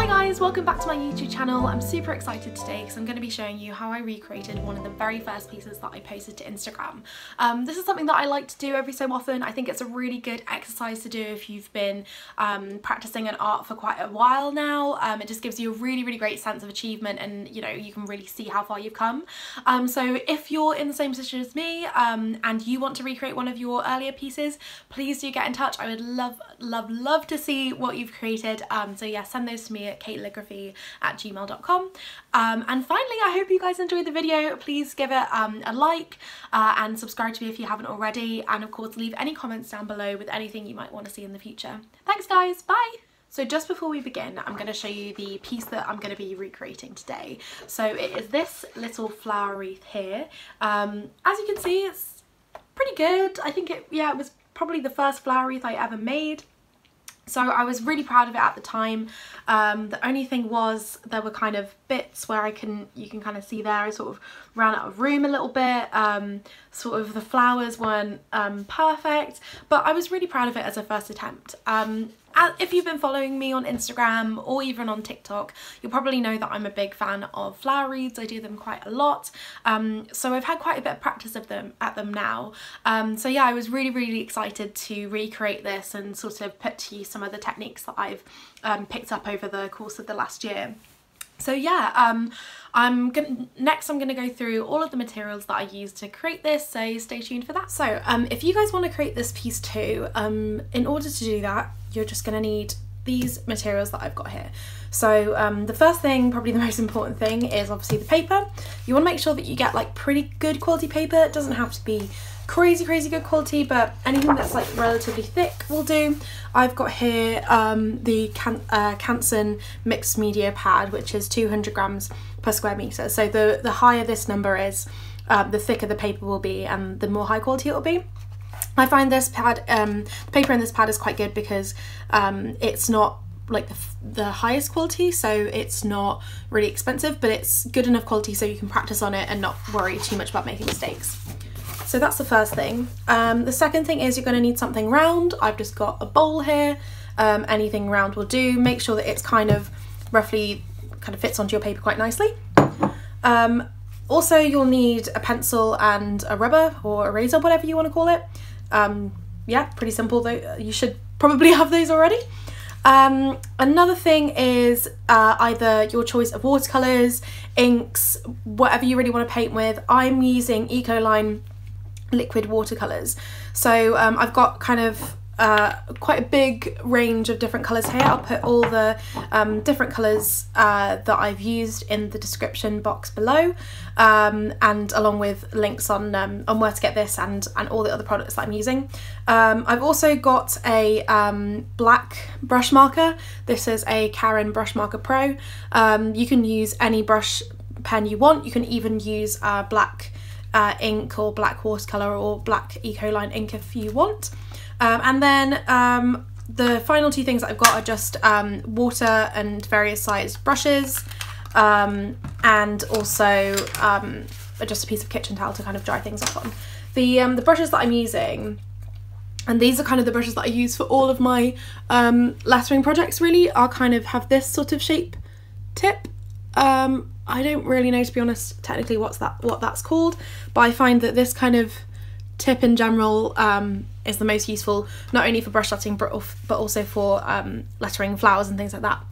guys, welcome back to my YouTube channel. I'm super excited today because I'm going to be showing you how I recreated one of the very first pieces that I posted to Instagram. This is something that I like to do every so often. I think it's a really good exercise to do if you've been practicing an art for quite a while now. It just gives you a really great sense of achievement, and you know, you can really see how far you've come. So if you're in the same position as me and you want to recreate one of your earlier pieces, please do get in touch. I would love to see what you've created. So yeah, send those to me at caitlligraphy@gmail.com. And finally, I hope you guys enjoyed the video. Please give it a like and subscribe to me if you haven't already, and of course leave any comments down below with anything you might want to see in the future. Thanks guys, bye! So just before we begin, I'm going to show you the piece that I'm going to be recreating today. So it is this little flower wreath here. As you can see, it's pretty good. I think it was probably the first flower wreath I ever made. So I was really proud of it at the time. The only thing was there were kind of bits where you can kind of see there I sort of ran out of room a little bit. Sort of the flowers weren't perfect, but I was really proud of it as a first attempt. If you've been following me on Instagram or even on TikTok, you'll probably know that I'm a big fan of flower wreaths. I do them quite a lot. So I've had quite a bit of practice at them now. So yeah, I was really excited to recreate this and sort of put to use some of the techniques that I've picked up over the course of the last year. So yeah, next I'm gonna go through all of the materials that I used to create this, so stay tuned for that. So if you guys want to create this piece too, in order to do that, you're just gonna need these materials that I've got here. So the first thing, probably the most important thing, is obviously the paper. You want to make sure that you get like pretty good quality paper. It doesn't have to be crazy good quality, but anything that's like relatively thick will do. I've got here the Canson mixed media pad, which is 200 grams per square meter. So the higher this number is, the thicker the paper will be and the more high quality it will be. I find this pad, the paper in this pad is quite good because it's not like the highest quality, so it's not really expensive, but it's good enough quality so you can practice on it and not worry too much about making mistakes. So that's the first thing. The second thing is you're going to need something round. I've just got a bowl here. Anything round will do. Make sure that it's kind of roughly fits onto your paper quite nicely. Also, you'll need a pencil and a rubber or eraser, whatever you want to call it. Yeah, pretty simple though. You should probably have those already. Another thing is either your choice of watercolours, inks, whatever you really want to paint with. I'm using Ecoline liquid watercolours. So I've got kind of quite a big range of different colours here. I'll put all the different colours that I've used in the description box below, and along with links on where to get this and all the other products that I'm using. I've also got a black brush marker. This is a Karen Brush Marker Pro. You can use any brush pen you want. You can even use black ink or black watercolour or black Ecoline ink if you want. And then the final two things that I've got are just water and various sized brushes, and also just a piece of kitchen towel to kind of dry things off on. The brushes that I'm using, and these are kind of the brushes that I use for all of my lettering projects really, are kind of have this sort of shape tip. I don't really know, to be honest, technically what that's called, but I find that this kind of tip in general is the most useful, not only for brush letting but also for lettering flowers and things like that.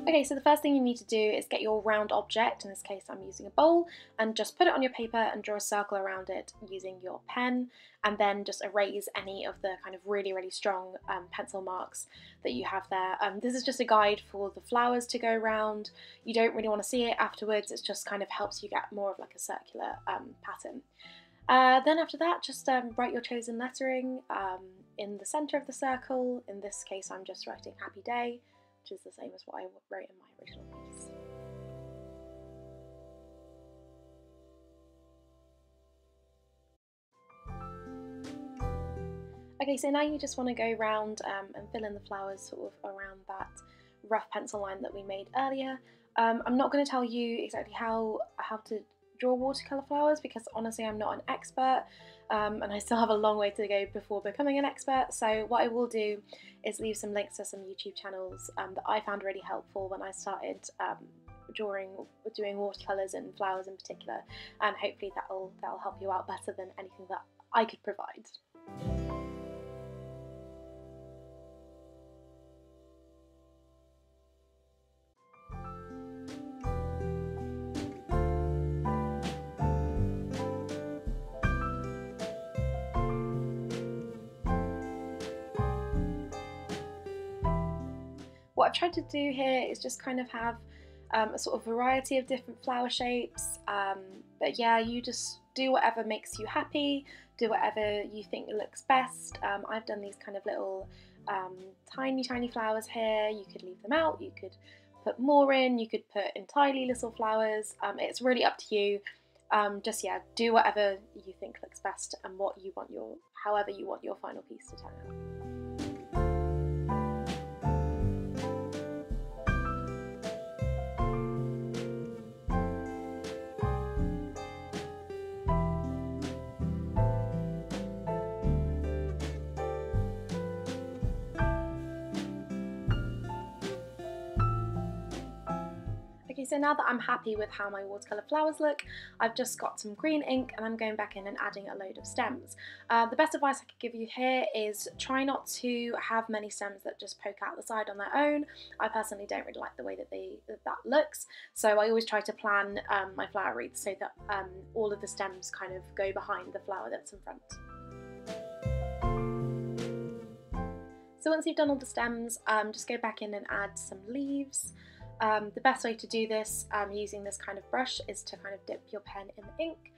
Okay, so the first thing you need to do is get your round object, in this case I'm using a bowl, and just put it on your paper and draw a circle around it using your pen, and then just erase any of the kind of really strong pencil marks that you have there. This is just a guide for the flowers to go around. You don't really want to see it afterwards, it just kind of helps you get more of like a circular pattern. Then after that, just write your chosen lettering in the centre of the circle. In this case I'm just writing Happy Day, which is the same as what I wrote in my original piece. Okay, so now you just want to go around and fill in the flowers sort of around that rough pencil line that we made earlier. I'm not going to tell you exactly how to draw watercolour flowers, because honestly I'm not an expert, and I still have a long way to go before becoming an expert. So what I will do is leave some links to some YouTube channels that I found really helpful when I started doing watercolours and flowers in particular, and hopefully that'll help you out better than anything that I could provide. What I've tried to do here is just kind of have a sort of variety of different flower shapes, but yeah, you just do whatever makes you happy, do whatever you think looks best. I've done these kind of little tiny flowers here. You could leave them out, you could put more in, you could put entirely little flowers. It's really up to you. Just yeah, do whatever you think looks best and however you want your final piece to turn out. Okay, so now that I'm happy with how my watercolour flowers look, I've just got some green ink and I'm going back in and adding a load of stems. The best advice I could give you here is try not to have many stems that just poke out the side on their own. I personally don't really like the way that looks, so I always try to plan my flower wreaths so that all of the stems kind of go behind the flower that's in front. So once you've done all the stems, just go back in and add some leaves. The best way to do this using this kind of brush is to kind of dip your pen in the ink.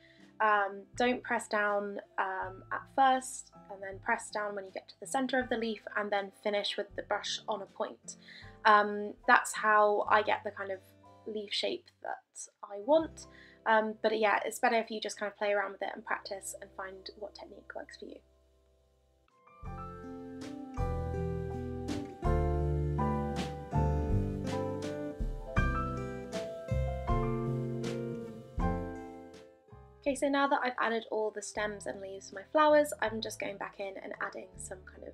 Don't press down at first, and then press down when you get to the centre of the leaf, and then finish with the brush on a point. That's how I get the kind of leaf shape that I want. But yeah, it's better if you just kind of play around with it and practice and find what technique works for you. Okay, so now that I've added all the stems and leaves to my flowers, I'm just going back in and adding some kind of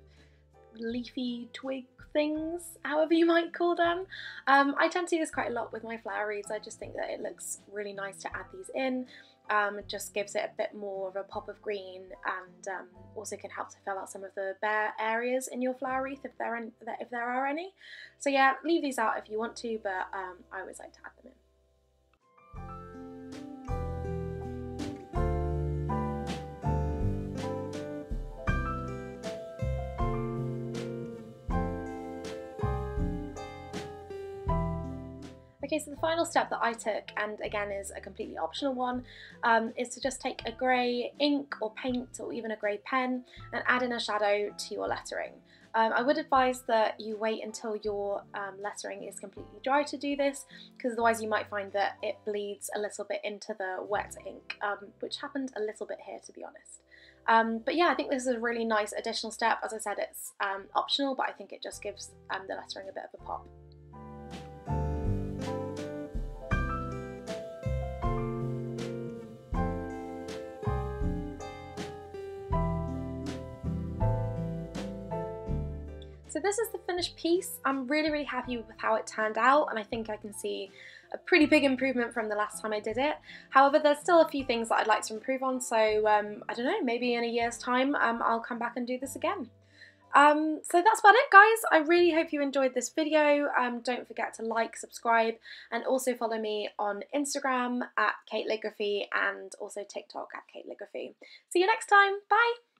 leafy twig things, however you might call them. I tend to do this quite a lot with my flower wreaths. I just think that it looks really nice to add these in. It just gives it a bit more of a pop of green, and also can help to fill out some of the bare areas in your flower wreath if there are any. So yeah, leave these out if you want to, but I always like to add them in. Okay, so the final step that I took, and again is a completely optional one, is to just take a grey ink or paint or even a grey pen and add in a shadow to your lettering. I would advise that you wait until your lettering is completely dry to do this, because otherwise you might find that it bleeds a little bit into the wet ink, which happened a little bit here, to be honest. But yeah, I think this is a really nice additional step. As I said, it's optional, but I think it just gives the lettering a bit of a pop. So this is the finished piece. I'm really happy with how it turned out, and I think I can see a pretty big improvement from the last time I did it. However, there's still a few things that I'd like to improve on, so I don't know, maybe in a year's time I'll come back and do this again. So that's about it, guys. I really hope you enjoyed this video. Don't forget to like, subscribe, and also follow me on Instagram at Caitlligraphy and also TikTok at Caitlligraphy. See you next time. Bye!